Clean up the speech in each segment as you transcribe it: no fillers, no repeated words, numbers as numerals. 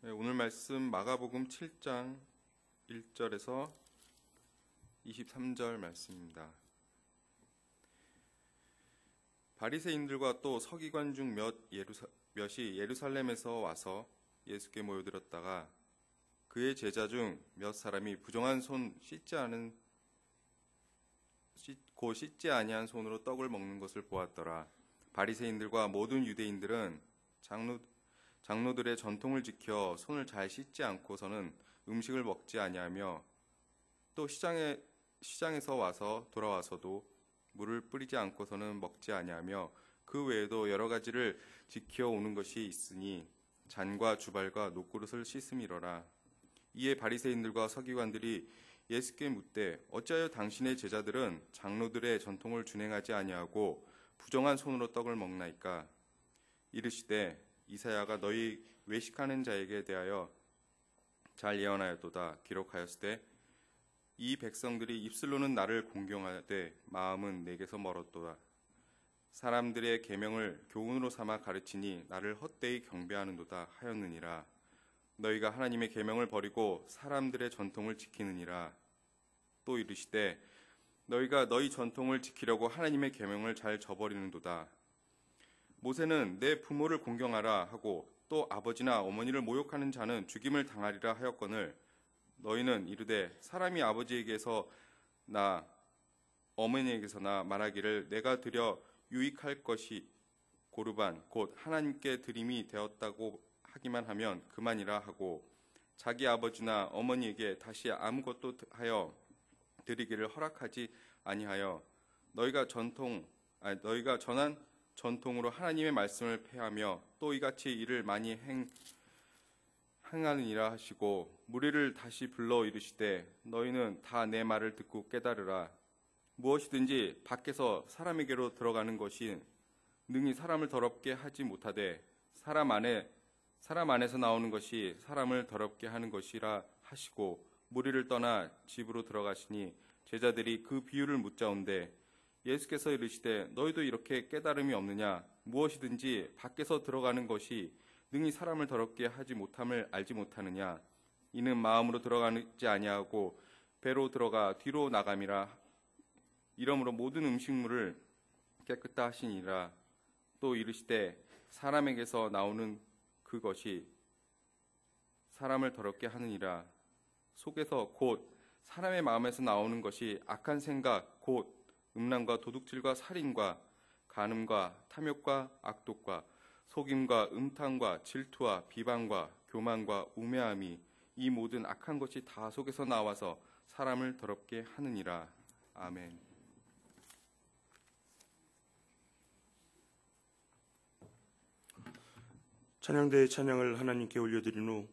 네, 오늘 말씀 마가복음 7장 1절에서 23절 말씀입니다. 바리새인들과 또 서기관 중 몇이 예루살렘에서 와서 예수께 모여들었다가 그의 제자 중 몇 사람이 부정한 손 씻지 아니한 손으로 떡을 먹는 것을 보았더라. 바리새인들과 모든 유대인들은 장로들의 전통을 지켜 손을 잘 씻지 않고서는 음식을 먹지 아니하며 또 시장에서 돌아와서도 물을 뿌리지 않고서는 먹지 아니하며 그 외에도 여러 가지를 지켜 오는 것이 있으니 잔과 주발과 녹그릇을 씻음이로라. 이에 바리새인들과 서기관들이 예수께 묻되 어찌하여 당신의 제자들은 장로들의 전통을 준행하지 아니하고 부정한 손으로 떡을 먹나이까? 이르시되 이사야가 너희 외식하는 자에게 대하여 잘 예언하였도다. 기록하였으되 이 백성들이 입술로는 나를 공경하되 마음은 내게서 멀었도다. 사람들의 계명을 교훈으로 삼아 가르치니 나를 헛되이 경배하는도다 하였느니라. 너희가 하나님의 계명을 버리고 사람들의 전통을 지키느니라. 또 이르시되 너희가 너희 전통을 지키려고 하나님의 계명을 잘 저버리는도다. 모세는 내 부모를 공경하라 하고 또 아버지나 어머니를 모욕하는 자는 죽임을 당하리라 하였거늘 너희는 이르되 사람이 아버지에게서나 어머니에게서나 말하기를 내가 드려 유익할 것이 고르반 곧 하나님께 드림이 되었다고 하기만 하면 그만이라 하고 자기 아버지나 어머니에게 다시 아무것도 하여 드리기를 허락하지 아니하여 너희가 전한 전통으로 하나님의 말씀을 폐하며 또 이같이 일을 많이 행하느니라 하시고 무리를 다시 불러 이르시되 너희는 다 내 말을 듣고 깨달으라. 무엇이든지 밖에서 사람에게로 들어가는 것이 능히 사람을 더럽게 하지 못하되 사람 안에서 나오는 것이 사람을 더럽게 하는 것이라 하시고 무리를 떠나 집으로 들어가시니 제자들이 그 비유를 묻자온데 예수께서 이르시되 너희도 이렇게 깨달음이 없느냐? 무엇이든지 밖에서 들어가는 것이 능히 사람을 더럽게 하지 못함을 알지 못하느냐? 이는 마음으로 들어가지 아니하고 배로 들어가 뒤로 나감이라. 이러므로 모든 음식물을 깨끗다 하시니라. 또 이르시되 사람에게서 나오는 그것이 사람을 더럽게 하느니라. 속에서 곧 사람의 마음에서 나오는 것이 악한 생각 곧 음란과 도둑질과 살인과 간음과 탐욕과 악독과 속임과 음탕과 질투와 비방과 교만과 우매함이 이 모든 악한 것이 다 속에서 나와서 사람을 더럽게 하느니라. 아멘. 찬양대의 찬양을 하나님께 올려드린 후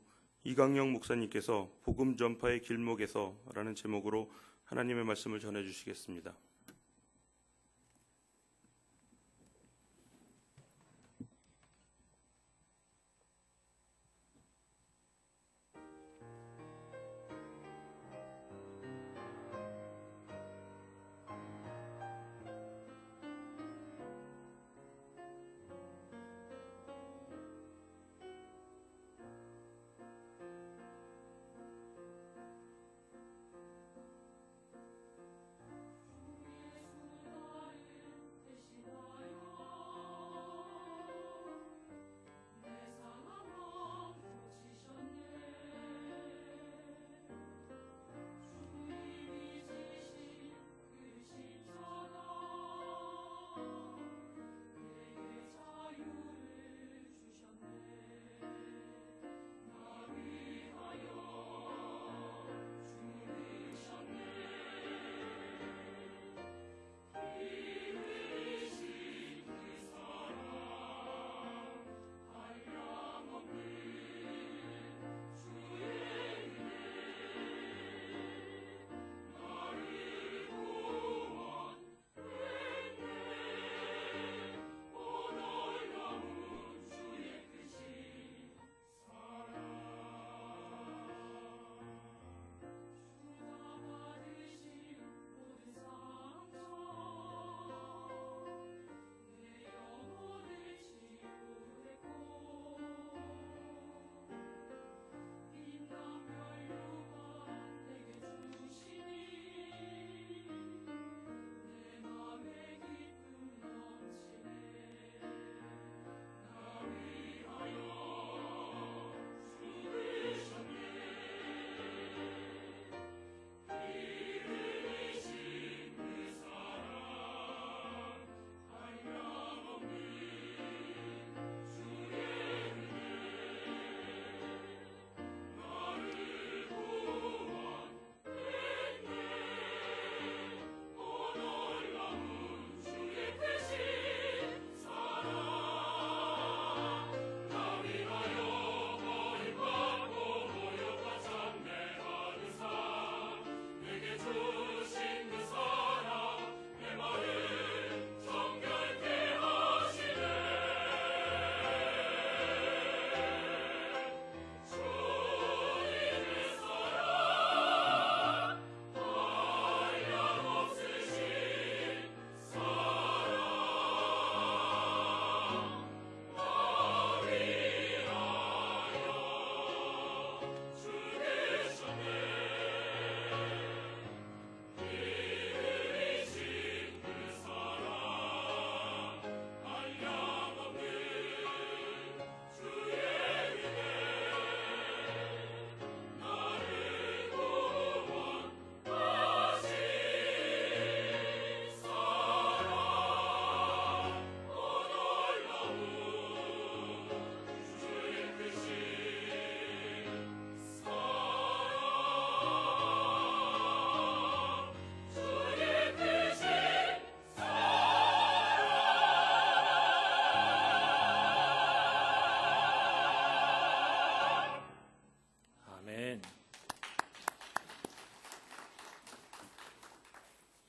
이강영 목사님께서 복음 전파의 길목에서 라는 제목으로 하나님의 말씀을 전해주시겠습니다.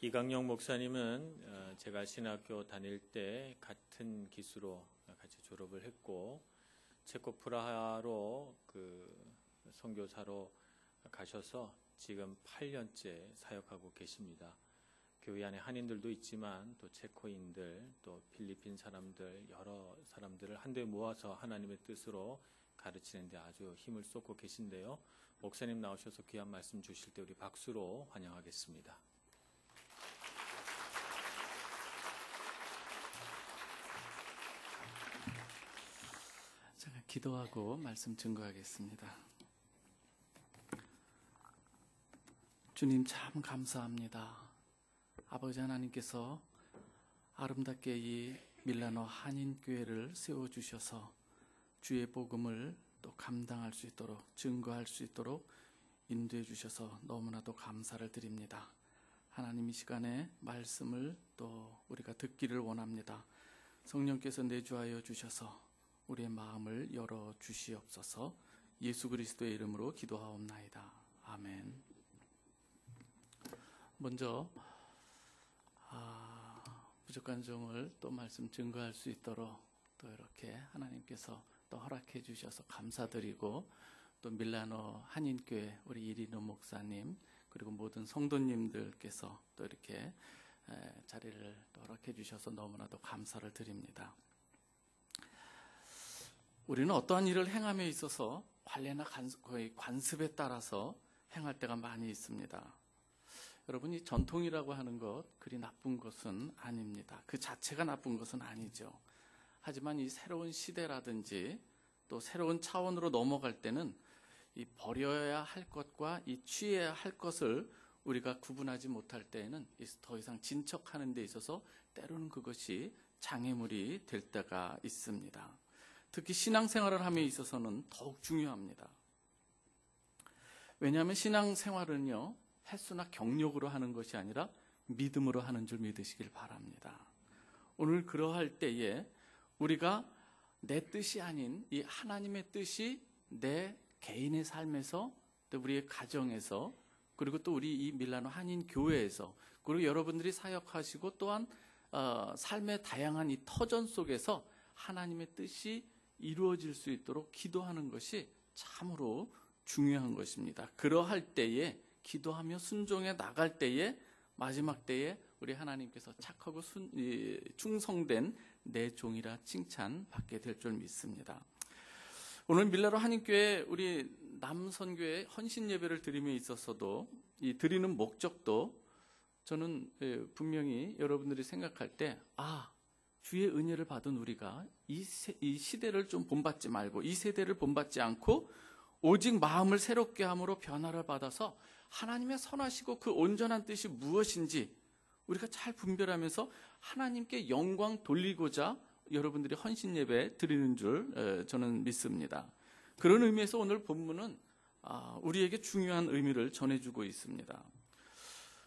이강영 목사님은 제가 신학교 다닐 때 같은 기수로 같이 졸업을 했고 체코 프라하로 그 선교사로 가셔서 지금 8년째 사역하고 계십니다. 교회 안에 한인들도 있지만 또 체코인들 또 필리핀 사람들 여러 사람들을 한데 모아서 하나님의 뜻으로 가르치는 데 아주 힘을 쏟고 계신데요. 목사님 나오셔서 귀한 말씀 주실 때 우리 박수로 환영하겠습니다. 제가 기도하고 말씀 증거하겠습니다. 주님 참 감사합니다. 아버지 하나님께서 아름답게 이 밀라노 한인교회를 세워주셔서 주의 복음을 또 감당할 수 있도록 증거할 수 있도록 인도해 주셔서 너무나도 감사를 드립니다. 하나님 이 시간에 말씀을 또 우리가 듣기를 원합니다. 성령께서 내주하여 주셔서 우리의 마음을 열어 주시옵소서. 예수 그리스도의 이름으로 기도하옵나이다. 아멘. 먼저 부족한 종을 또 말씀 증거할 수 있도록 또 이렇게 하나님께서 또 허락해 주셔서 감사드리고 또 밀라노 한인교회 우리 이리노 목사님 그리고 모든 성도님들께서 또 이렇게 자리를 또 허락해 주셔서 너무나도 감사를 드립니다. 우리는 어떠한 일을 행함에 있어서 관례나 거의 관습에 따라서 행할 때가 많이 있습니다. 여러분, 이 전통이라고 하는 것 그리 나쁜 것은 아닙니다. 그 자체가 나쁜 것은 아니죠. 하지만 이 새로운 시대라든지 또 새로운 차원으로 넘어갈 때는 이 버려야 할 것과 이 취해야 할 것을 우리가 구분하지 못할 때에는 더 이상 진척하는 데 있어서 때로는 그것이 장애물이 될 때가 있습니다. 특히 신앙생활을 함에 있어서는 더욱 중요합니다. 왜냐하면 신앙생활은요 횟수나 경력으로 하는 것이 아니라 믿음으로 하는 줄 믿으시길 바랍니다. 오늘 그러할 때에 우리가 내 뜻이 아닌 이 하나님의 뜻이 내 개인의 삶에서 또 우리의 가정에서 그리고 또 우리 이 밀라노 한인 교회에서 그리고 여러분들이 사역하시고 또한 삶의 다양한 이 터전 속에서 하나님의 뜻이 이루어질 수 있도록 기도하는 것이 참으로 중요한 것입니다. 그러할 때에 기도하며 순종해 나갈 때에 마지막 때에 우리 하나님께서 착하고 충성된 내 종이라 칭찬받게 될 줄 믿습니다. 오늘 밀라노 한인교회 우리 남선교회 헌신 예배를 드림에 있어서도 이 드리는 목적도 저는 분명히 여러분들이 생각할 때 주의 은혜를 받은 우리가 이 시대를 좀 본받지 말고 이 세대를 본받지 않고 오직 마음을 새롭게 함으로 변화를 받아서 하나님의 선하시고 그 온전한 뜻이 무엇인지 우리가 잘 분별하면서 하나님께 영광 돌리고자 여러분들이 헌신 예배 드리는 줄 저는 믿습니다. 그런 의미에서 오늘 본문은 우리에게 중요한 의미를 전해주고 있습니다.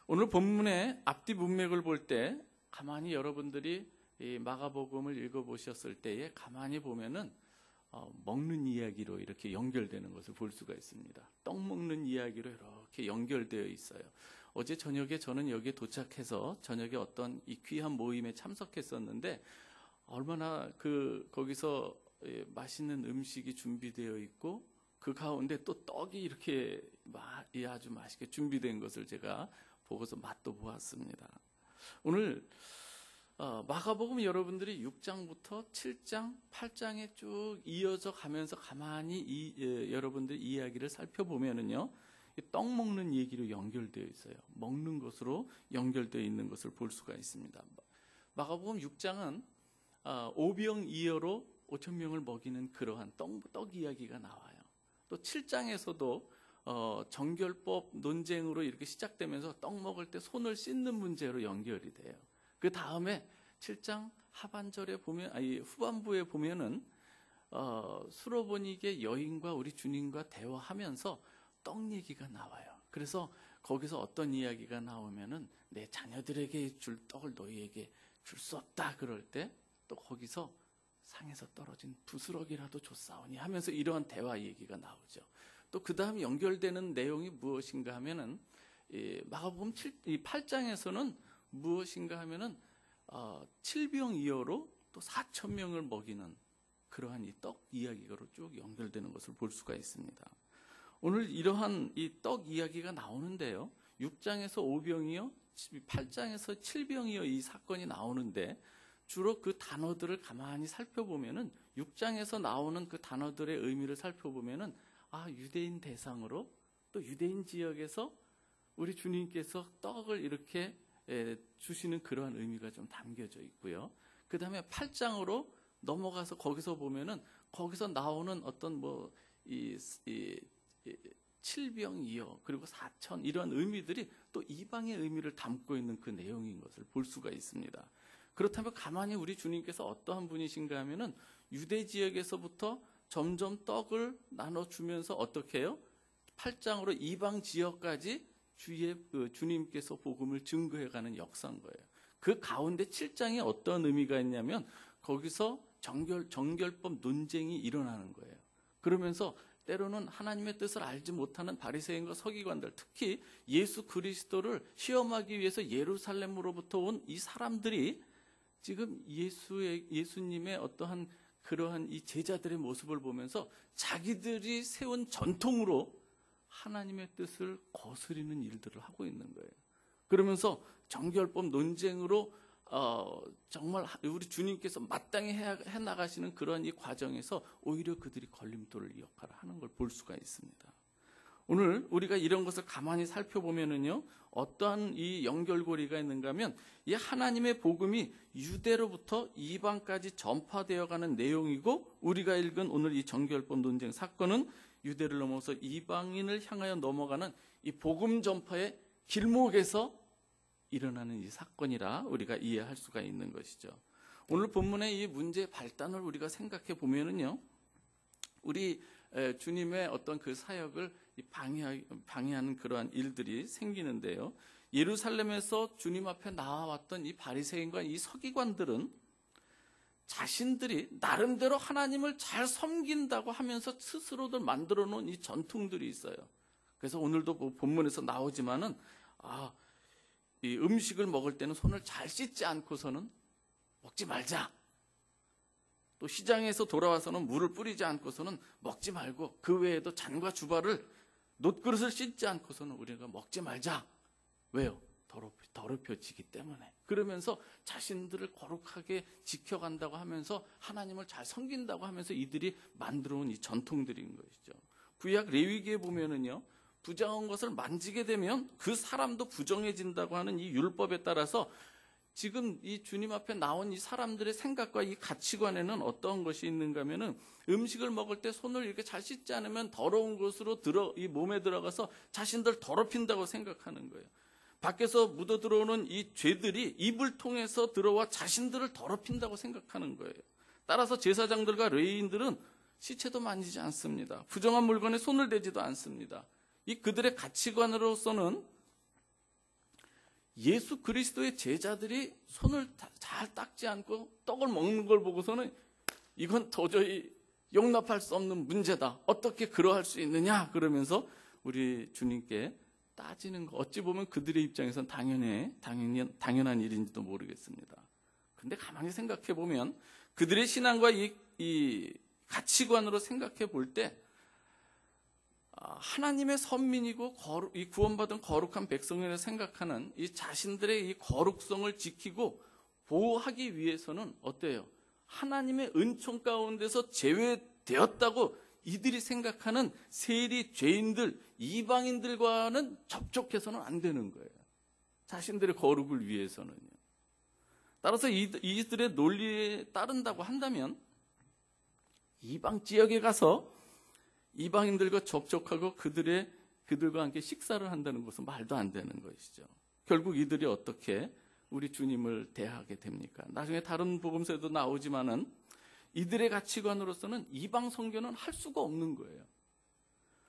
오늘 본문의 앞뒤 문맥을 볼 때 가만히 여러분들이 이 마가복음을 읽어보셨을 때에 가만히 보면은 먹는 이야기로 이렇게 연결되는 것을 볼 수가 있습니다. 떡 먹는 이야기로 이렇게 연결되어 있어요. 어제 저녁에 저는 여기에 도착해서 저녁에 어떤 이 귀한 모임에 참석했었는데 얼마나 거기서 맛있는 음식이 준비되어 있고 그 가운데 또 떡이 이렇게 아주 맛있게 준비된 것을 제가 보고서 맛도 보았습니다. 오늘 마가복음 여러분들이 6장부터 7장, 8장에 쭉 이어져 가면서 가만히 여러분들 이야기를 살펴보면은요, 떡 먹는 얘기로 연결되어 있어요. 먹는 것으로 연결되어 있는 것을 볼 수가 있습니다. 마가복음 6장은 오병이어로 5천 명을 먹이는 그러한 떡 이야기가 나와요. 또 7장에서도 정결법 논쟁으로 이렇게 시작되면서 떡 먹을 때 손을 씻는 문제로 연결이 돼요. 그 다음에 7장 하반절에 보면, 후반부에 보면은 수로보니게 여인과 우리 주님과 대화하면서 떡 얘기가 나와요. 그래서 거기서 어떤 이야기가 나오면은 내 자녀들에게 줄 떡을 너희에게 줄 수 없다 그럴 때 또 거기서 상에서 떨어진 부스러기라도 줬사오니 하면서 이러한 대화 얘기가 나오죠. 또 그 다음 연결되는 내용이 무엇인가 하면은 이 마가복음 8장에서는 무엇인가 하면은 7병이어로 또 4천 명을 먹이는 그러한 이 떡 이야기로 쭉 연결되는 것을 볼 수가 있습니다. 오늘 이러한 이 떡 이야기가 나오는데요. 6장에서 5병이요, 8장에서 7병이요 이 사건이 나오는데 주로 그 단어들을 가만히 살펴보면은 6장에서 나오는 그 단어들의 의미를 살펴보면은 유대인 대상으로 또 유대인 지역에서 우리 주님께서 떡을 이렇게 주시는 그러한 의미가 좀 담겨져 있고요. 그 다음에 8장으로 넘어가서 거기서 보면은 거기서 나오는 어떤 이 7병이요 그리고 4천 이러한 의미들이 또 이방의 의미를 담고 있는 그 내용인 것을 볼 수가 있습니다. 그렇다면 가만히 우리 주님께서 어떠한 분이신가 하면은 유대 지역에서부터 점점 떡을 나눠주면서 어떻게 해요? 8장으로 이방 지역까지 주님께서 복음을 증거해가는 역사인 거예요. 그 가운데 7장에 어떤 의미가 있냐면 거기서 정결법 논쟁이 일어나는 거예요. 그러면서 때로는 하나님의 뜻을 알지 못하는 바리새인과 서기관들, 특히 예수 그리스도를 시험하기 위해서 예루살렘으로부터 온 이 사람들이 지금 예수님의 어떠한 그러한 이 제자들의 모습을 보면서 자기들이 세운 전통으로 하나님의 뜻을 거스리는 일들을 하고 있는 거예요. 그러면서 정결법 논쟁으로 정말 우리 주님께서 마땅히 해 나가시는 그런 이 과정에서 오히려 그들이 걸림돌을 역할을 하는 걸 볼 수가 있습니다. 오늘 우리가 이런 것을 가만히 살펴보면은요, 어떠한 이 연결고리가 있는가 하면 이 하나님의 복음이 유대로부터 이방까지 전파되어가는 내용이고, 우리가 읽은 오늘 이 정결법 논쟁 사건은 유대를 넘어서 이방인을 향하여 넘어가는 이 복음 전파의 길목에서 일어나는 이 사건이라 우리가 이해할 수가 있는 것이죠. 오늘 본문의 이 문제의 발단을 우리가 생각해 보면은요, 우리 주님의 어떤 그 사역을 방해하는 그러한 일들이 생기는데요. 예루살렘에서 주님 앞에 나와왔던 이 바리새인과 이 서기관들은 자신들이 나름대로 하나님을 잘 섬긴다고 하면서 스스로들 만들어 놓은 이 전통들이 있어요. 그래서 오늘도 본문에서 나오지만은 이 음식을 먹을 때는 손을 잘 씻지 않고서는 먹지 말자. 또 시장에서 돌아와서는 물을 뿌리지 않고서는 먹지 말고, 그 외에도 잔과 주발을 놋그릇을 씻지 않고서는 우리가 먹지 말자. 왜요? 더럽혀지기 때문에. 그러면서 자신들을 거룩하게 지켜간다고 하면서 하나님을 잘 섬긴다고 하면서 이들이 만들어온 이 전통들인 것이죠. 구약 레위기에 보면은요, 부정한 것을 만지게 되면 그 사람도 부정해진다고 하는 이 율법에 따라서 지금 이 주님 앞에 나온 이 사람들의 생각과 이 가치관에는 어떤 것이 있는가 하면은 음식을 먹을 때 손을 이렇게 잘 씻지 않으면 더러운 것으로 이 몸에 들어가서 자신들 더럽힌다고 생각하는 거예요. 밖에서 묻어 들어오는 이 죄들이 입을 통해서 들어와 자신들을 더럽힌다고 생각하는 거예요. 따라서 제사장들과 레위인들은 시체도 만지지 않습니다. 부정한 물건에 손을 대지도 않습니다. 이 그들의 가치관으로서는 예수 그리스도의 제자들이 손을 잘 닦지 않고 떡을 먹는 걸 보고서는 이건 도저히 용납할 수 없는 문제다. 어떻게 그러할 수 있느냐? 그러면서 우리 주님께 따지는 거, 어찌 보면 그들의 입장에서는 당연한 일인지도 모르겠습니다. 근데 가만히 생각해 보면 그들의 신앙과 이 가치관으로 생각해 볼 때 하나님의 선민이고 이 구원받은 거룩한 백성이라 생각하는 이 자신들의 이 거룩성을 지키고 보호하기 위해서는 어때요? 하나님의 은총 가운데서 제외되었다고 이들이 생각하는 세리, 죄인들, 이방인들과는 접촉해서는 안 되는 거예요. 자신들의 거룩을 위해서는요. 따라서 이들의 논리에 따른다고 한다면 이방 지역에 가서 이방인들과 접촉하고 그들과 함께 식사를 한다는 것은 말도 안 되는 것이죠. 결국 이들이 어떻게 우리 주님을 대하게 됩니까? 나중에 다른 복음서에도 나오지만은 이들의 가치관으로서는 이방 선교는 할 수가 없는 거예요.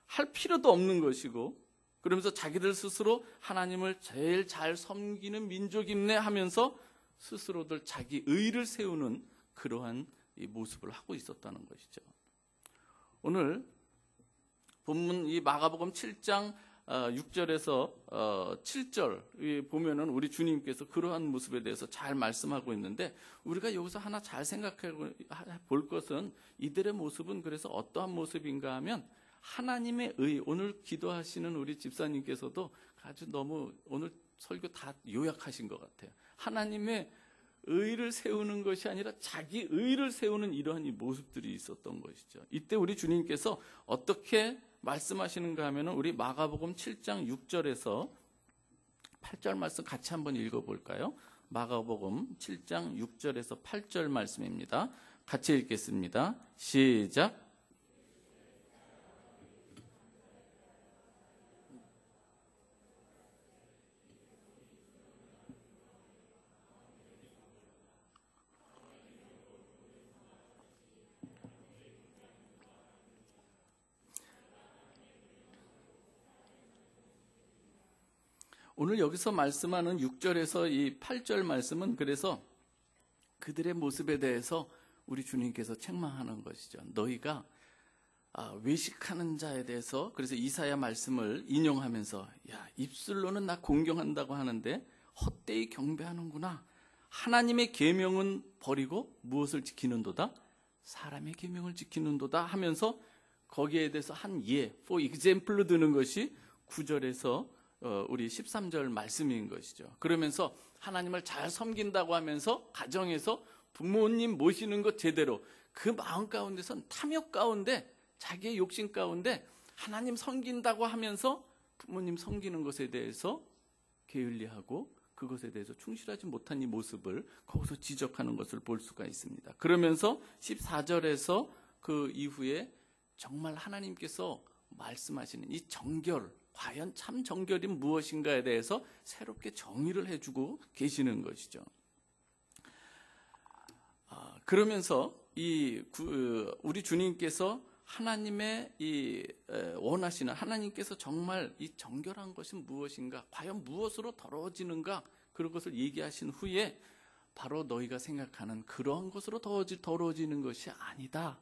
할 필요도 없는 것이고, 그러면서 자기들 스스로 하나님을 제일 잘 섬기는 민족임내 하면서 스스로들 자기 의를 세우는 그러한 이 모습을 하고 있었다는 것이죠. 오늘 본문 이 마가복음 7장 6절에서 7절 보면은 우리 주님께서 그러한 모습에 대해서 잘 말씀하고 있는데, 우리가 여기서 하나 잘 생각해 볼 것은 이들의 모습은 그래서 어떠한 모습인가 하면 하나님의 의, 오늘 기도하시는 우리 집사님께서도 아주 너무 오늘 설교 다 요약하신 것 같아요. 하나님의 의를 세우는 것이 아니라 자기 의를 세우는 이러한 이 모습들이 있었던 것이죠. 이때 우리 주님께서 어떻게 말씀하시는가 하면은 우리 마가복음 7장 6절에서 8절 말씀 같이 한번 읽어볼까요? 마가복음 7장 6절에서 8절 말씀입니다. 같이 읽겠습니다. 시작. 오늘 여기서 말씀하는 6절에서 이 8절 말씀은 그래서 그들의 모습에 대해서 우리 주님께서 책망하는 것이죠. 너희가 외식하는 자에 대해서, 그래서 이사야 말씀을 인용하면서 야, 입술로는 나 공경한다고 하는데 헛되이 경배하는구나. 하나님의 계명은 버리고 무엇을 지키는도다? 사람의 계명을 지키는도다 하면서 거기에 대해서 한 예, for example로 드는 것이 9절에서 우리 13절 말씀인 것이죠. 그러면서 하나님을 잘 섬긴다고 하면서 가정에서 부모님 모시는 것 제대로, 그 마음 가운데선 탐욕 가운데, 자기의 욕심 가운데 하나님 섬긴다고 하면서 부모님 섬기는 것에 대해서 게을리하고 그것에 대해서 충실하지 못한 이 모습을 거기서 지적하는 것을 볼 수가 있습니다. 그러면서 14절에서 그 이후에 정말 하나님께서 말씀하시는 이 정결, 과연 참 정결이 무엇인가에 대해서 새롭게 정의를 해주고 계시는 것이죠. 그러면서 우리 주님께서 하나님의 원하시는, 하나님께서 정말 이 정결한 것은 무엇인가, 과연 무엇으로 더러워지는가, 그런 것을 얘기하신 후에 바로 너희가 생각하는 그러한 것으로 더러워지는 것이 아니다.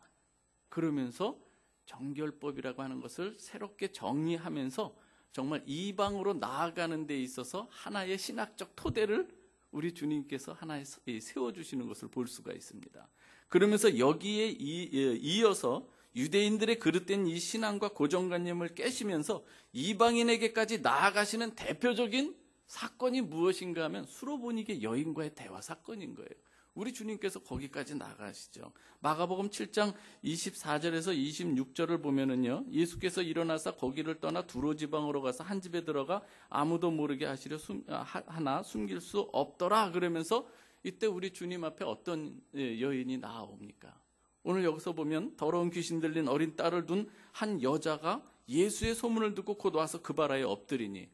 그러면서 정결법이라고 하는 것을 새롭게 정의하면서 정말 이방으로 나아가는 데 있어서 하나의 신학적 토대를 우리 주님께서 하나에 세워주시는 것을 볼 수가 있습니다. 그러면서 여기에 이어서 유대인들의 그릇된 이 신앙과 고정관념을 깨시면서 이방인에게까지 나아가시는 대표적인 사건이 무엇인가 하면 수로보니게 여인과의 대화 사건인 거예요. 우리 주님께서 거기까지 나가시죠. 마가복음 7장 24절에서 26절을 보면은요, 예수께서 일어나서 거기를 떠나 두로 지방으로 가서 한 집에 들어가 아무도 모르게 하시려 하나 숨길 수 없더라. 그러면서 이때 우리 주님 앞에 어떤 여인이 나옵니까? 오늘 여기서 보면 더러운 귀신 들린 어린 딸을 둔 한 여자가 예수의 소문을 듣고 곧 와서 그 바라에 엎드리니,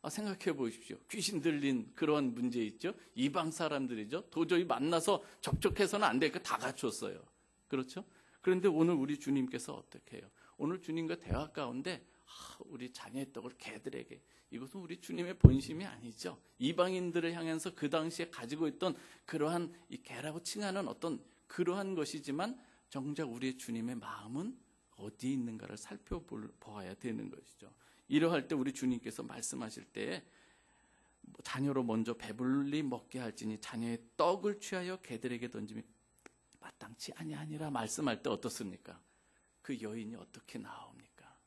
생각해 보십시오. 귀신 들린 그런 문제 있죠. 이방 사람들이죠. 도저히 만나서 접촉해서는 안 되니까 다 갖췄어요. 그렇죠? 그런데 오늘 우리 주님께서 어떻게 해요? 오늘 주님과 대화 가운데 우리 자녀의 떡을 개들에게, 이것은 우리 주님의 본심이 아니죠. 이방인들을 향해서 그 당시에 가지고 있던 그러한 이 개라고 칭하는 어떤 그러한 것이지만 정작 우리의 주님의 마음은 어디에 있는가를 살펴보아야 되는 것이죠. 이러할 때 우리 주님께서 말씀하실 때 자녀로 먼저 배불리 먹게 할지니 자녀의 떡을 취하여 개들에게 던짐이 마땅치 아니하니라 말씀할 때 어떻습니까? 그 여인이 어떻게 나옵니까?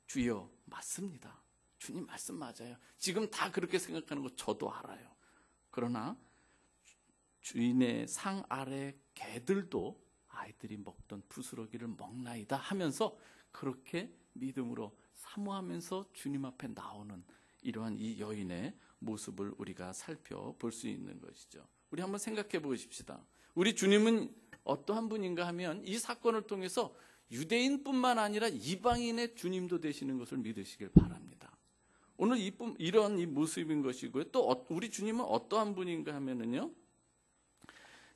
주여, 맞습니다. 주님 말씀 맞아요. 지금 다 그렇게 생각하는 거 저도 알아요. 그러나 주인의 상 아래 개들도 아이들이 먹던 부스러기를 먹나이다 하면서 그렇게 믿음으로 사모하면서 주님 앞에 나오는 이러한 이 여인의 모습을 우리가 살펴볼 수 있는 것이죠. 우리 한번 생각해 보십시다. 우리 주님은 어떠한 분인가 하면 이 사건을 통해서 유대인뿐만 아니라 이방인의 주님도 되시는 것을 믿으시길 바랍니다. 오늘 이런 이 모습인 것이고요. 또 우리 주님은 어떠한 분인가 하면은요,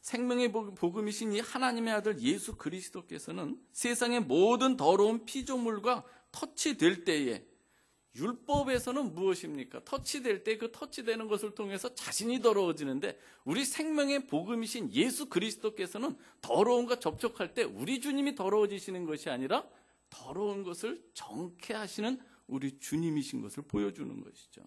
생명의 복음이신 이 하나님의 아들 예수 그리스도께서는 세상의 모든 더러운 피조물과 터치될 때에, 율법에서는 무엇입니까? 터치될 때 그 터치되는 것을 통해서 자신이 더러워지는데, 우리 생명의 복음이신 예수 그리스도께서는 더러움과 접촉할 때 우리 주님이 더러워지시는 것이 아니라 더러운 것을 정케 하시는 우리 주님이신 것을 보여주는 것이죠.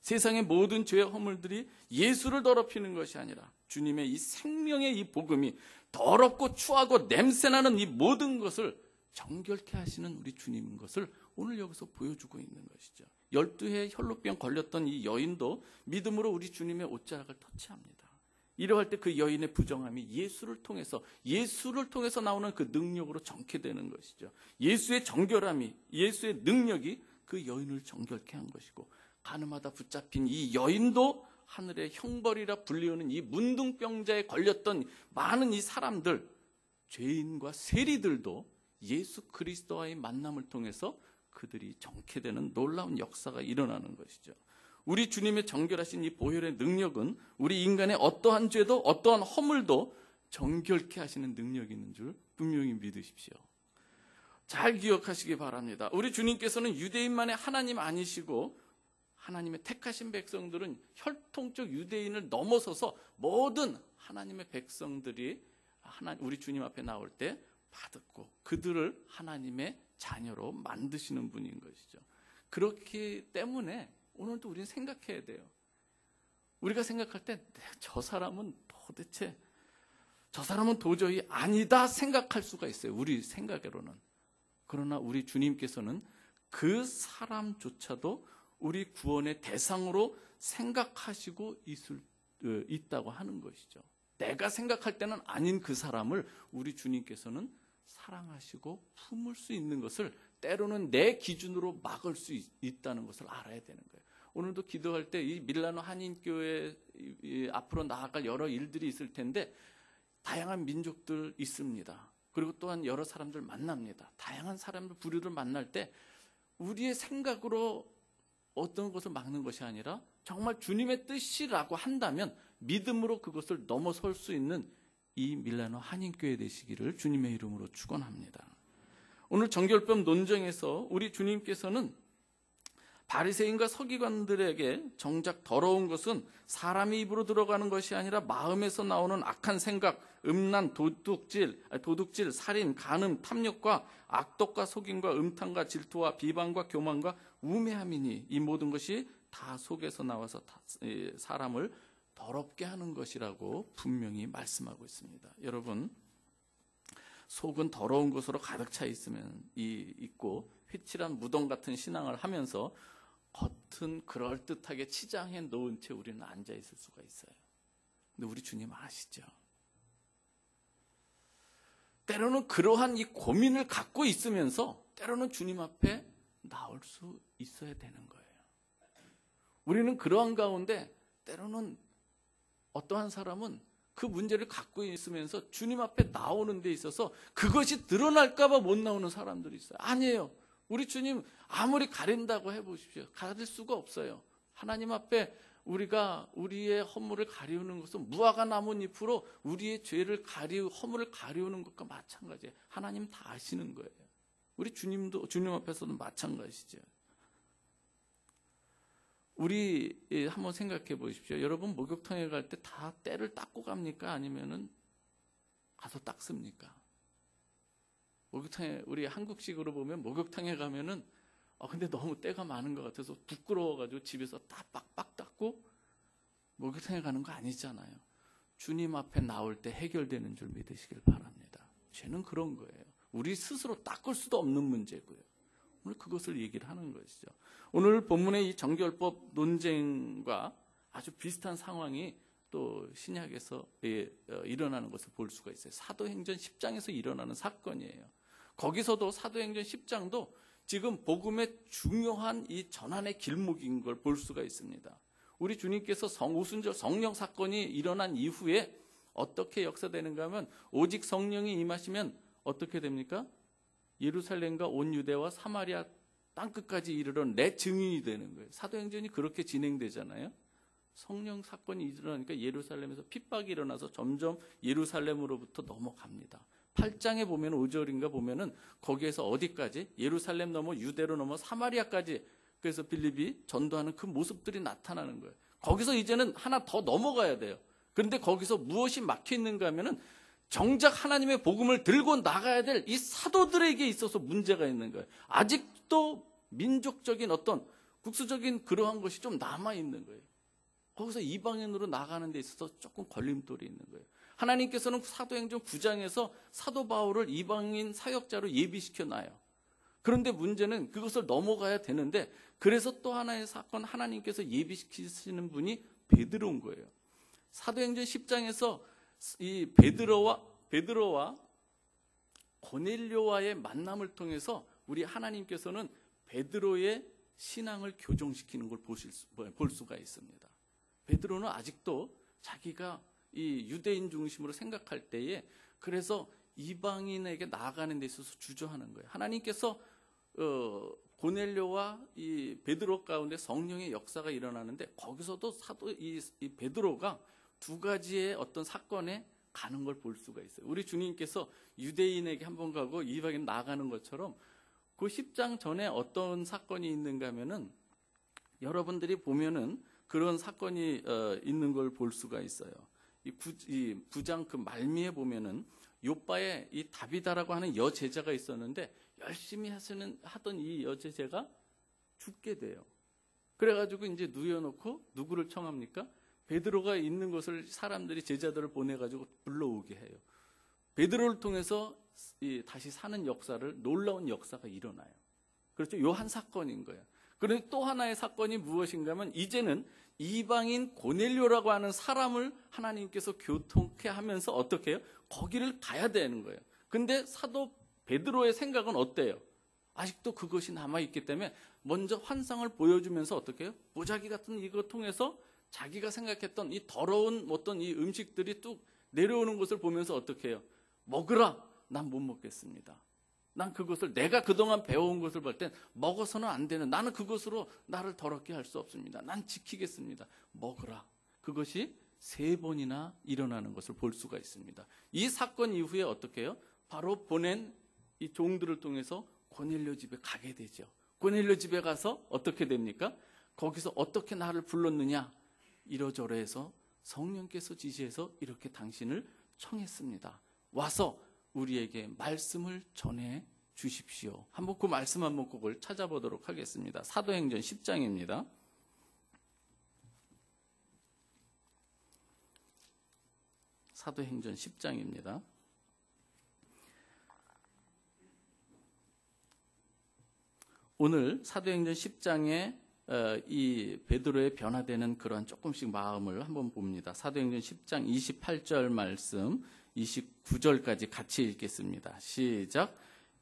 세상의 모든 죄의 허물들이 예수를 더럽히는 것이 아니라 주님의 이 생명의 이 복음이 더럽고 추하고 냄새나는 이 모든 것을 정결케 하시는 우리 주님인 것을 오늘 여기서 보여주고 있는 것이죠. 12해 혈루병 걸렸던 이 여인도 믿음으로 우리 주님의 옷자락을 터치합니다. 이러할 때 그 여인의 부정함이 예수를 통해서 나오는 그 능력으로 정케되는 것이죠. 예수의 정결함이, 예수의 능력이 그 여인을 정결케 한 것이고, 가늠하다 붙잡힌 이 여인도 하늘의 형벌이라 불리우는 이 문둥병자에 걸렸던 많은 이 사람들, 죄인과 세리들도 예수 그리스도와의 만남을 통해서 그들이 정케되는 놀라운 역사가 일어나는 것이죠. 우리 주님의 정결하신 이 보혈의 능력은 우리 인간의 어떠한 죄도 어떠한 허물도 정결케 하시는 능력이 있는 줄 분명히 믿으십시오. 잘 기억하시기 바랍니다. 우리 주님께서는 유대인만의 하나님 아니시고 하나님의 택하신 백성들은 혈통적 유대인을 넘어서서 모든 하나님의 백성들이 우리 주님 앞에 나올 때 받았고 그들을 하나님의 자녀로 만드시는 분인 것이죠. 그렇기 때문에 오늘도 우리는 생각해야 돼요. 우리가 생각할 때 저 사람은 도저히 아니다 생각할 수가 있어요. 우리 생각으로는. 그러나 우리 주님께서는 그 사람조차도 우리 구원의 대상으로 생각하시고 있다고 하는 것이죠. 내가 생각할 때는 아닌 그 사람을 우리 주님께서는 사랑하시고 품을 수 있는 것을 때로는 내 기준으로 막을 수 있다는 것을 알아야 되는 거예요. 오늘도 기도할 때 이 밀라노 한인교회 앞으로 나아갈 여러 일들이 있을 텐데 다양한 민족들 있습니다. 그리고 또한 여러 사람들 만납니다. 다양한 사람들, 부류들 만날 때 우리의 생각으로 어떤 것을 막는 것이 아니라 정말 주님의 뜻이라고 한다면 믿음으로 그것을 넘어설 수 있는 이 밀라노 한인교회 되시기를 주님의 이름으로 축원합니다. 오늘 정결법 논쟁에서 우리 주님께서는 바리새인과 서기관들에게 정작 더러운 것은 사람의 입으로 들어가는 것이 아니라 마음에서 나오는 악한 생각, 음란, 도둑질, 살인, 간음, 탐욕과 악독과 속임과 음탕과 질투와 비방과 교만과 우매함이니 이 모든 것이 다 속에서 나와서 사람을 더럽게 하는 것이라고 분명히 말씀하고 있습니다. 여러분, 속은 더러운 것으로 가득 차 있고 휘칠한 무덤 같은 신앙을 하면서 겉은 그럴듯하게 치장해 놓은 채 우리는 앉아 있을 수가 있어요. 근데 우리 주님 아시죠? 때로는 그러한 이 고민을 갖고 있으면서 때로는 주님 앞에 나올 수 있어야 되는 거예요. 우리는 그러한 가운데 때로는 어떠한 사람은 그 문제를 갖고 있으면서 주님 앞에 나오는 데 있어서 그것이 드러날까 봐 못 나오는 사람들이 있어요. 아니에요. 우리 주님 아무리 가린다고 해보십시오. 가릴 수가 없어요. 하나님 앞에 우리가 우리의 허물을 가리우는 것은 무화과 나뭇잎으로 우리의 죄를 허물을 가리우는 것과 마찬가지예요. 하나님 다 아시는 거예요. 우리 주님도 주님 앞에서도 마찬가지죠. 우리 한번 생각해 보십시오. 여러분 목욕탕에 갈 때 다 때를 닦고 갑니까? 아니면은 가서 닦습니까? 목욕탕에 우리 한국식으로 보면 목욕탕에 가면은 근데 너무 때가 많은 것 같아서 부끄러워가지고 집에서 다 빡빡 닦고 목욕탕에 가는 거 아니잖아요. 주님 앞에 나올 때 해결되는 줄 믿으시길 바랍니다. 죄는 그런 거예요. 우리 스스로 닦을 수도 없는 문제고요. 오늘 그것을 얘기를 하는 것이죠. 오늘 본문의 이 정결법 논쟁과 아주 비슷한 상황이 또 신약에서 일어나는 것을 볼 수가 있어요. 사도행전 10장에서 일어나는 사건이에요. 거기서도 사도행전 10장도 지금 복음의 중요한 이 전환의 길목인 걸 볼 수가 있습니다. 우리 주님께서 오순절 성령 사건이 일어난 이후에 어떻게 역사되는가 하면 오직 성령이 임하시면 어떻게 됩니까? 예루살렘과 온 유대와 사마리아 땅끝까지 이르러 내 증인이 되는 거예요. 사도행전이 그렇게 진행되잖아요. 성령 사건이 일어나니까 예루살렘에서 핍박이 일어나서 점점 예루살렘으로부터 넘어갑니다. 8장에 보면 5절인가 보면은 거기에서 어디까지? 예루살렘 넘어 유대로 넘어 사마리아까지 그래서 빌립이 전도하는 그 모습들이 나타나는 거예요. 거기서 이제는 하나 더 넘어가야 돼요. 그런데 거기서 무엇이 막혀 있는가 하면은 정작 하나님의 복음을 들고 나가야 될 이 사도들에게 있어서 문제가 있는 거예요. 아직도 민족적인 어떤 국수적인 그러한 것이 좀 남아있는 거예요. 거기서 이방인으로 나가는 데 있어서 조금 걸림돌이 있는 거예요. 하나님께서는 사도행전 9장에서 사도 바울을 이방인 사역자로 예비시켜 놔요. 그런데 문제는 그것을 넘어가야 되는데, 그래서 또 하나의 사건, 하나님께서 예비시키시는 분이 베드로인 거예요. 사도행전 10장에서 이 베드로와 고넬료와의 만남을 통해서 우리 하나님께서는 베드로의 신앙을 교정시키는 걸 볼 수가 있습니다. 베드로는 아직도 자기가 이 유대인 중심으로 생각할 때에, 그래서 이방인에게 나아가는 데 있어서 주저하는 거예요. 하나님께서 고넬료와 이 베드로 가운데 성령의 역사가 일어나는데, 거기서도 이 베드로가 두 가지의 어떤 사건에 가는 걸 볼 수가 있어요. 우리 주님께서 유대인에게 한 번 가고 이방인 나가는 것처럼 그 10장 전에 어떤 사건이 있는가 하면은, 여러분들이 보면은 그런 사건이 있는 걸 볼 수가 있어요. 이 9장 그 말미에 보면은 요바에 이 다비다라고 하는 여제자가 있었는데, 열심히 하던 이 여제자가 죽게 돼요. 그래가지고 이제 누워놓고 누구를 청합니까? 베드로가 있는 것을 사람들이 제자들을 보내가지고 불러오게 해요. 베드로를 통해서 다시 사는 역사를, 놀라운 역사가 일어나요. 그렇죠? 요 한 사건인 거예요. 그런데 또 하나의 사건이 무엇인가 하면, 이제는 이방인 고넬료라고 하는 사람을 하나님께서 교통케 하면서 어떻게 해요? 거기를 가야 되는 거예요. 근데 사도 베드로의 생각은 어때요? 아직도 그것이 남아있기 때문에 먼저 환상을 보여주면서 어떻게 해요? 보자기 같은 이거 통해서 자기가 생각했던 이 더러운 어떤 이 음식들이 뚝 내려오는 것을 보면서 어떻게 해요? 먹으라! 난 못 먹겠습니다. 난 그것을, 내가 그동안 배워온 것을 볼 땐 먹어서는 안 되는, 나는 그것으로 나를 더럽게 할 수 없습니다. 난 지키겠습니다. 먹으라. 그것이 3번이나 일어나는 것을 볼 수가 있습니다. 이 사건 이후에 어떻게 해요? 바로 보낸 이 종들을 통해서 고넬료 집에 가게 되죠. 고넬료 집에 가서 어떻게 됩니까? 거기서 어떻게 나를 불렀느냐? 이러저러해서 성령께서 지시해서 이렇게 당신을 청했습니다. 와서 우리에게 말씀을 전해 주십시오. 한번 그 말씀 한번 그걸 찾아보도록 하겠습니다. 사도행전 10장입니다. 사도행전 10장입니다. 오늘 사도행전 10장에 이 베드로의 변화되는 그런 조금씩 마음을 한번 봅니다. 사도행전 10장 28절 말씀 29절까지 같이 읽겠습니다. 시작.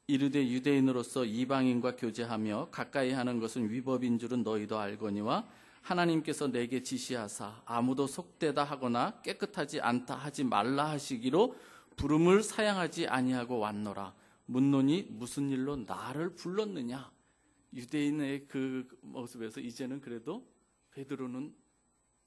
이르되 유대인으로서 이방인과 교제하며 가까이 하는 것은 위법인 줄은 너희도 알거니와 하나님께서 내게 지시하사 아무도 속되다 하거나 깨끗하지 않다 하지 말라 하시기로 부름을 사양하지 아니하고 왔노라. 묻노니 무슨 일로 나를 불렀느냐? 유대인의 그 모습에서 이제는 그래도 베드로는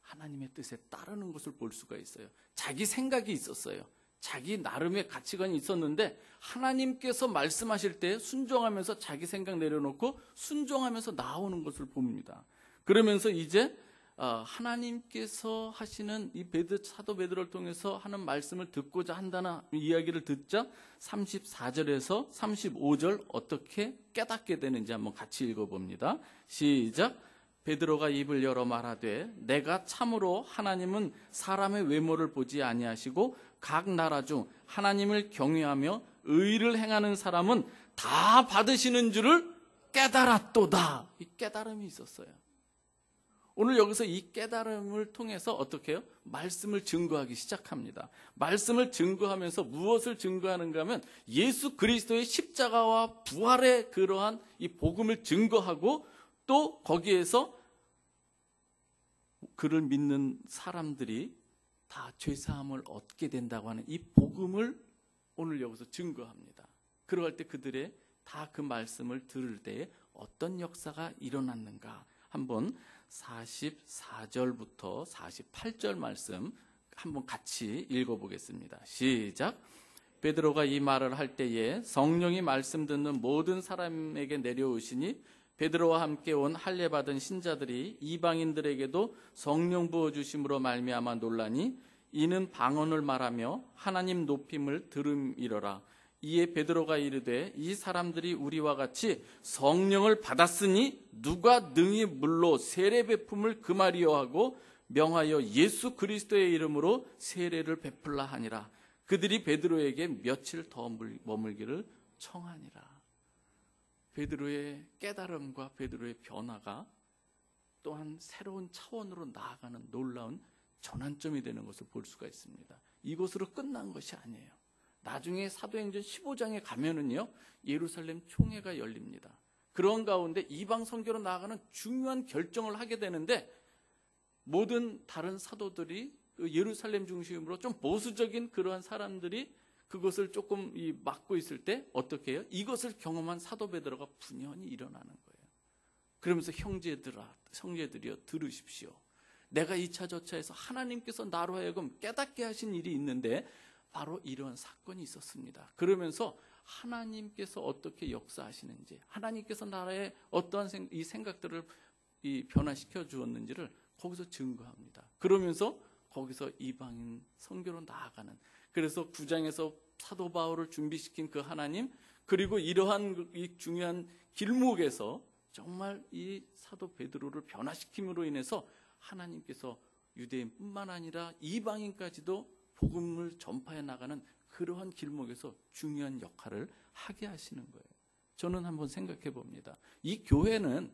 하나님의 뜻에 따르는 것을 볼 수가 있어요. 자기 생각이 있었어요. 자기 나름의 가치관이 있었는데 하나님께서 말씀하실 때 순종하면서 자기 생각 내려놓고 순종하면서 나오는 것을 봅니다. 그러면서 이제 하나님께서 하시는 이 사도 베드로를 통해서 하는 말씀을 듣고자 한다는 이야기를 듣자 34절에서 35절 어떻게 깨닫게 되는지 한번 같이 읽어봅니다. 시작. 베드로가 입을 열어 말하되 내가 참으로 하나님은 사람의 외모를 보지 아니하시고 각 나라 중 하나님을 경외하며 의를 행하는 사람은 다 받으시는 줄을 깨달았도다. 이 깨달음이 있었어요. 오늘 여기서 이 깨달음을 통해서 어떻게 해요? 말씀을 증거하기 시작합니다. 말씀을 증거하면서 무엇을 증거하는가 하면 예수 그리스도의 십자가와 부활의 그러한 이 복음을 증거하고 또 거기에서 그를 믿는 사람들이 다 죄사함을 얻게 된다고 하는 이 복음을 오늘 여기서 증거합니다. 그러할 때 그들의 다 그 말씀을 들을 때에 어떤 역사가 일어났는가 한번 44절부터 48절 말씀 한번 같이 읽어보겠습니다. 시작. 베드로가 이 말을 할 때에 성령이 말씀 듣는 모든 사람에게 내려오시니 베드로와 함께 온 할례 받은 신자들이 이방인들에게도 성령 부어 주심으로 말미암아 놀라니 이는 방언을 말하며 하나님 높임을 들음이러라. 이에 베드로가 이르되 이 사람들이 우리와 같이 성령을 받았으니 누가 능히 물로 세례 베품을 금하리요 하고 명하여 예수 그리스도의 이름으로 세례를 베풀라 하니라. 그들이 베드로에게 며칠 더 머물기를 청하니라. 베드로의 깨달음과 베드로의 변화가 또한 새로운 차원으로 나아가는 놀라운 전환점이 되는 것을 볼 수가 있습니다. 이것으로 끝난 것이 아니에요. 나중에 사도행전 15장에 가면은요, 예루살렘 총회가 열립니다. 그런 가운데 이방 선교로 나아가는 중요한 결정을 하게 되는데, 모든 다른 사도들이 예루살렘 중심으로 좀 보수적인 그러한 사람들이 그것을 조금 막고 있을 때 어떻게 해요? 이것을 경험한 사도 베드로가 분연히 일어나는 거예요. 그러면서 형제들이여 들으십시오. 내가 이차저차해서 하나님께서 나로 하여금 깨닫게 하신 일이 있는데 바로 이런 사건이 있었습니다. 그러면서 하나님께서 어떻게 역사하시는지, 하나님께서 나라의 어떠한 이 생각들을 변화시켜 주었는지를 거기서 증거합니다. 그러면서 거기서 이방인 선교로 나아가는, 그래서 9장에서 사도 바울을 준비시킨 그 하나님, 그리고 이러한 이 중요한 길목에서 정말 이 사도 베드로를 변화시킴으로 인해서 하나님께서 유대인뿐만 아니라 이방인까지도 복음을 전파해 나가는 그러한 길목에서 중요한 역할을 하게 하시는 거예요. 저는 한번 생각해 봅니다. 이 교회는,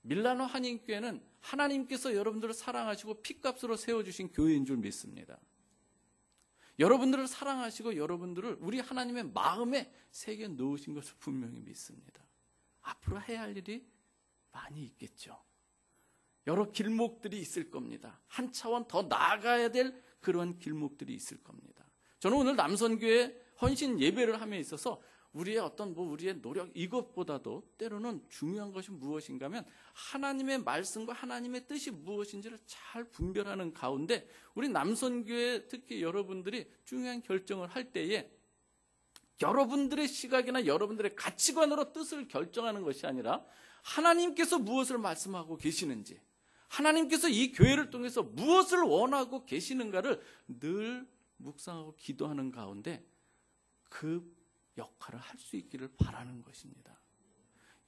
밀라노 한인교회는 하나님께서 여러분들을 사랑하시고 피값으로 세워주신 교회인 줄 믿습니다. 여러분들을 사랑하시고 여러분들을 우리 하나님의 마음에 새겨 넣으신 것을 분명히 믿습니다. 앞으로 해야 할 일이 많이 있겠죠. 여러 길목들이 있을 겁니다. 한 차원 더 나아가야 될 그런 길목들이 있을 겁니다. 저는 오늘 남선교회 헌신 예배를 함에 있어서 우리의 우리의 노력, 이것보다도 때로는 중요한 것이 무엇인가 하면 하나님의 말씀과 하나님의 뜻이 무엇인지를 잘 분별하는 가운데, 우리 남선교회 특히 여러분들이 중요한 결정을 할 때에 여러분들의 시각이나 여러분들의 가치관으로 뜻을 결정하는 것이 아니라 하나님께서 무엇을 말씀하고 계시는지, 하나님께서 이 교회를 통해서 무엇을 원하고 계시는가를 늘 묵상하고 기도하는 가운데 그 역할을 할 수 있기를 바라는 것입니다.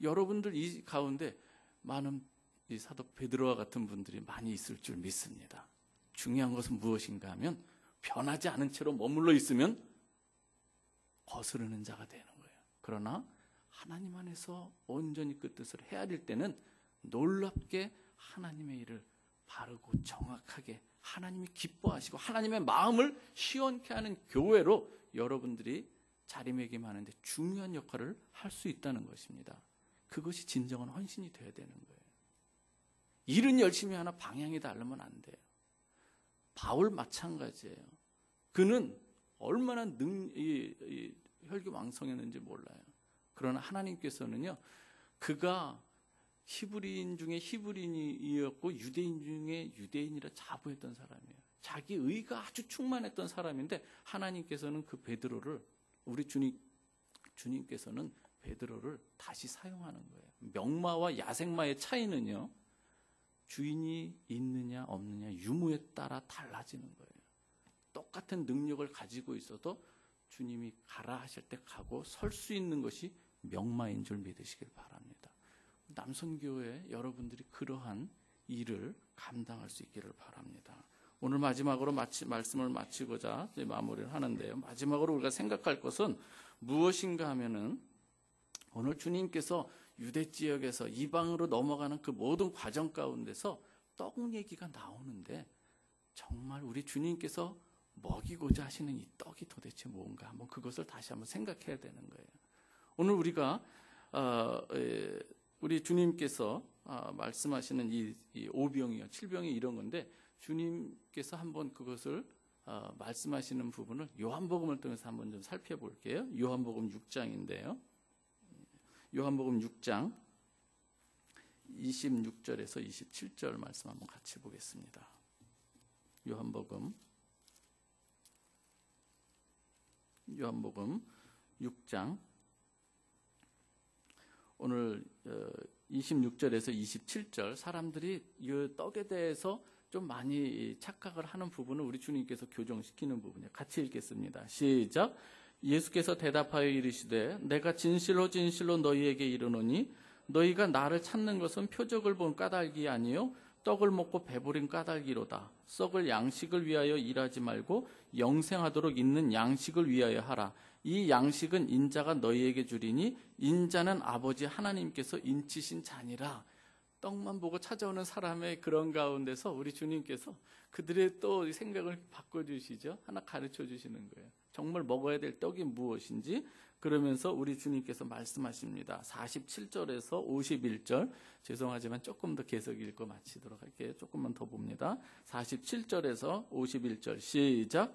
여러분들 이 가운데 많은 이 사도 베드로와 같은 분들이 많이 있을 줄 믿습니다. 중요한 것은 무엇인가 하면 변하지 않은 채로 머물러 있으면 거스르는 자가 되는 거예요. 그러나 하나님 안에서 온전히 그 뜻을 헤아릴 때는 놀랍게 하나님의 일을 바르고 정확하게 하나님이 기뻐하시고 하나님의 마음을 시원케 하는 교회로 여러분들이 자리매김하는데 중요한 역할을 할 수 있다는 것입니다. 그것이 진정한 헌신이 되어야 되는 거예요. 일은 열심히 하나 방향이 다르면 안 돼요. 바울 마찬가지예요. 그는 얼마나 혈기왕성했는지 몰라요. 그러나 하나님께서는요, 그가 히브리인 중에 히브리인이었고 유대인 중에 유대인이라 자부했던 사람이에요. 자기 의가 아주 충만했던 사람인데 하나님께서는 그 베드로를, 우리 주님께서는 베드로를 다시 사용하는 거예요. 명마와 야생마의 차이는요, 주인이 있느냐 없느냐 유무에 따라 달라지는 거예요. 똑같은 능력을 가지고 있어도 주님이 가라 하실 때 가고 설 수 있는 것이 명마인 줄 믿으시길 바랍니다. 남선교회 여러분들이 그러한 일을 감당할 수 있기를 바랍니다. 오늘 마지막으로 말씀을 마치고자 마무리를 하는데요. 마지막으로 우리가 생각할 것은 무엇인가 하면은, 오늘 주님께서 유대 지역에서 이방으로 넘어가는 그 모든 과정 가운데서 떡 얘기가 나오는데, 정말 우리 주님께서 먹이고자 하시는 이 떡이 도대체 뭔가, 한번 그것을 다시 한번 생각해야 되는 거예요. 오늘 우리가 우리 주님께서 말씀하시는 이 오병이요, 칠병이 이런 건데, 주님께서 한번 그것을 말씀하시는 부분을 요한복음을 통해서 한번 좀 살펴볼게요. 요한복음 6장인데요. 요한복음 6장 26절에서 27절 말씀 한번 같이 보겠습니다. 요한복음 6장 오늘 26절에서 27절, 사람들이 이 떡에 대해서 좀 많이 착각을 하는 부분을 우리 주님께서 교정시키는 부분이에요. 같이 읽겠습니다. 시작. 예수께서 대답하여 이르시되 내가 진실로 진실로 너희에게 이르노니 너희가 나를 찾는 것은 표적을 본 까닭이 아니요 떡을 먹고 배부린 까닭이로다. 썩을 양식을 위하여 일하지 말고 영생하도록 있는 양식을 위하여 하라. 이 양식은 인자가 너희에게 주리니 인자는 아버지 하나님께서 인치신 자니라. 떡만 보고 찾아오는 사람의 그런 가운데서 우리 주님께서 그들의 또 생각을 바꿔주시죠. 하나 가르쳐 주시는 거예요. 정말 먹어야 될 떡이 무엇인지. 그러면서 우리 주님께서 말씀하십니다. 47절에서 51절, 죄송하지만 조금 더 계속 읽고 마치도록 할게요. 조금만 더 봅니다. 47절에서 51절 시작.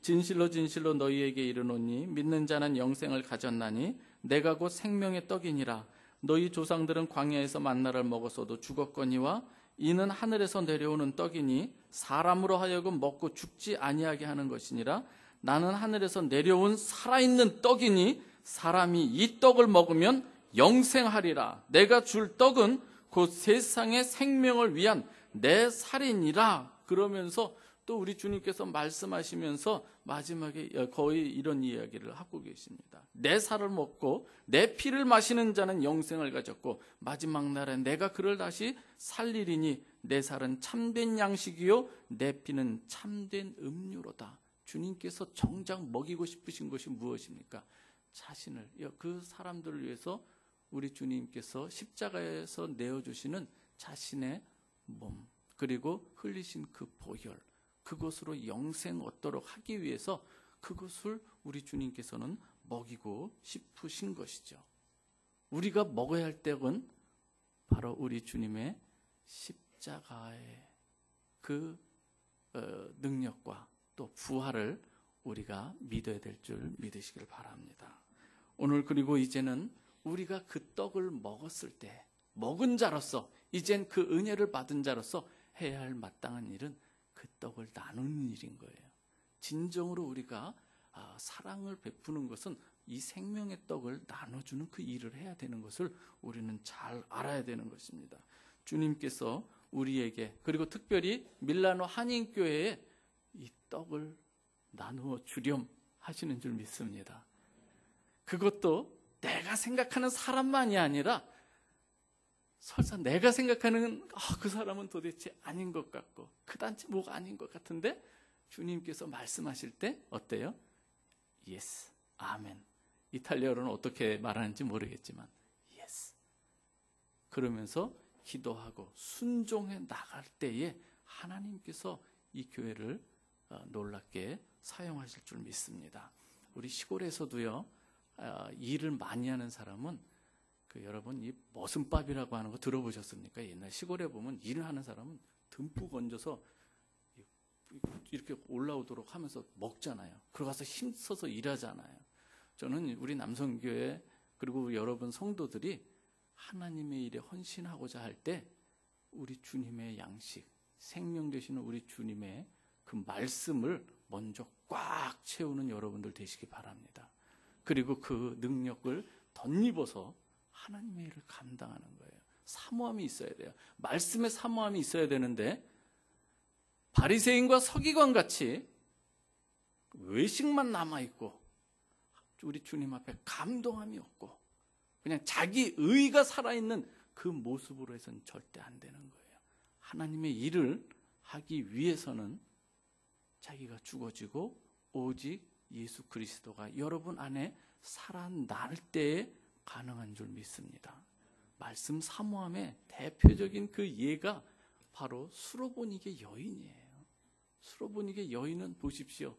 진실로 진실로 너희에게 이르노니 믿는 자는 영생을 가졌나니 내가 곧 생명의 떡이니라. 너희 조상들은 광야에서 만나를 먹었어도 죽었거니와 이는 하늘에서 내려오는 떡이니 사람으로 하여금 먹고 죽지 아니하게 하는 것이니라. 나는 하늘에서 내려온 살아있는 떡이니 사람이 이 떡을 먹으면 영생하리라. 내가 줄 떡은 곧 세상의 생명을 위한 내 살이니라. 그러면서 또 우리 주님께서 말씀하시면서 마지막에 거의 이런 이야기를 하고 계십니다. 내 살을 먹고 내 피를 마시는 자는 영생을 가졌고 마지막 날에 내가 그를 다시 살리리니 내 살은 참된 양식이요 내 피는 참된 음료로다. 주님께서 정작 먹이고 싶으신 것이 무엇입니까? 자신을, 그 사람들을 위해서 우리 주님께서 십자가에서 내어주시는 자신의 몸, 그리고 흘리신 그 보혈, 그것으로 영생 얻도록 하기 위해서 그것을 우리 주님께서는 먹이고 싶으신 것이죠. 우리가 먹어야 할 떡은 바로 우리 주님의 십자가의 그 능력과 또 부활을 우리가 믿어야 될 줄 믿으시길 바랍니다. 오늘 그리고 이제는 우리가 그 떡을 먹었을 때 먹은 자로서 이젠 그 은혜를 받은 자로서 해야 할 마땅한 일은 그 떡을 나누는 일인 거예요. 진정으로 우리가 사랑을 베푸는 것은 이 생명의 떡을 나눠주는 그 일을 해야 되는 것을 우리는 잘 알아야 되는 것입니다. 주님께서 우리에게 그리고 특별히 밀라노 한인교회에 이 떡을 나누어 주렴 하시는 줄 믿습니다. 그것도 내가 생각하는 사람만이 아니라 설사 내가 생각하는 그 사람은 도대체 아닌 것 같고 그 단체 뭐가 아닌 것 같은데 주님께서 말씀하실 때 어때요? Yes, 아멘. 이탈리아어로는 어떻게 말하는지 모르겠지만 Yes. 그러면서 기도하고 순종해 나갈 때에 하나님께서 이 교회를 놀랍게 사용하실 줄 믿습니다. 우리 시골에서도요, 일을 많이 하는 사람은 여러분 이 머슴밥이라고 하는 거 들어보셨습니까? 옛날 시골에 보면 일을 하는 사람은 듬뿍 얹어서 이렇게 올라오도록 하면서 먹잖아요. 그러고서 힘써서 일하잖아요. 저는 우리 남성교회 그리고 우리 여러분 성도들이 하나님의 일에 헌신하고자 할 때 우리 주님의 양식, 생명 되시는 우리 주님의 그 말씀을 먼저 꽉 채우는 여러분들 되시기 바랍니다. 그리고 그 능력을 덧입어서 하나님의 일을 감당하는 거예요. 사모함이 있어야 돼요. 말씀에 사모함이 있어야 되는데 바리새인과 서기관 같이 외식만 남아있고 우리 주님 앞에 감동함이 없고 그냥 자기 의가 살아있는 그 모습으로 해서는 절대 안 되는 거예요. 하나님의 일을 하기 위해서는 자기가 죽어지고 오직 예수 그리스도가 여러분 안에 살아날 때에 가능한 줄 믿습니다. 말씀 사모함의 대표적인 그 예가 바로 수로보니게 여인이에요. 수로보니게 여인은 보십시오.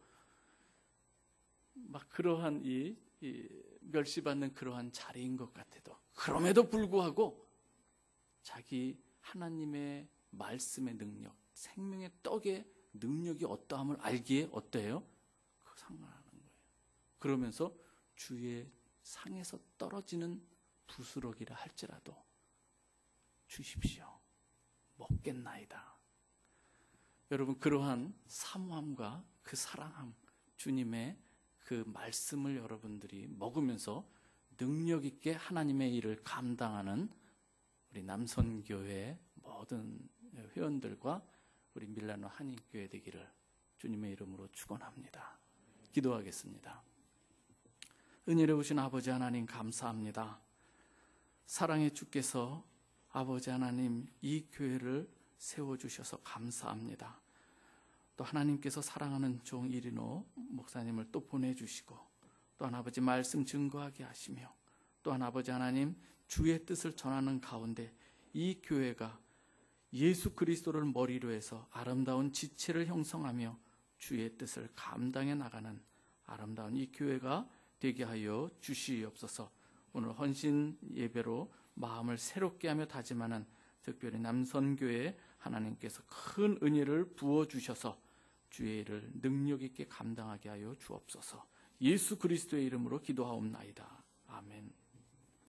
막 그러한 이 멸시받는 그러한 자리인 것 같아도 그럼에도 불구하고 자기 하나님의 말씀의 능력, 생명의 떡의 능력이 어떠함을 알기에 어때요? 그 상관하는 거예요. 그러면서 주의 상에서 떨어지는 부스러기라 할지라도 주십시오. 먹겠나이다. 여러분 그러한 사모함과 그 사랑함, 주님의 그 말씀을 여러분들이 먹으면서 능력 있게 하나님의 일을 감당하는 우리 남선교회 모든 회원들과 우리 밀라노 한인교회 되기를 주님의 이름으로 축원합니다. 기도하겠습니다. 은혜로우신 아버지 하나님 감사합니다. 사랑의 주께서 아버지 하나님 이 교회를 세워주셔서 감사합니다. 또 하나님께서 사랑하는 종 이리노 목사님을 또 보내주시고 또한 아버지 말씀 증거하게 하시며 또한 아버지 하나님 주의 뜻을 전하는 가운데 이 교회가 예수 그리스도를 머리로 해서 아름다운 지체를 형성하며 주의 뜻을 감당해 나가는 아름다운 이 교회가 되게 하여 주시옵소서. 오늘 헌신 예배로 마음을 새롭게 하며 다짐하는 특별히 남선교회 하나님께서 큰 은혜를 부어주셔서 주의 일을 능력 있게 감당하게 하여 주옵소서. 예수 그리스도의 이름으로 기도하옵나이다. 아멘.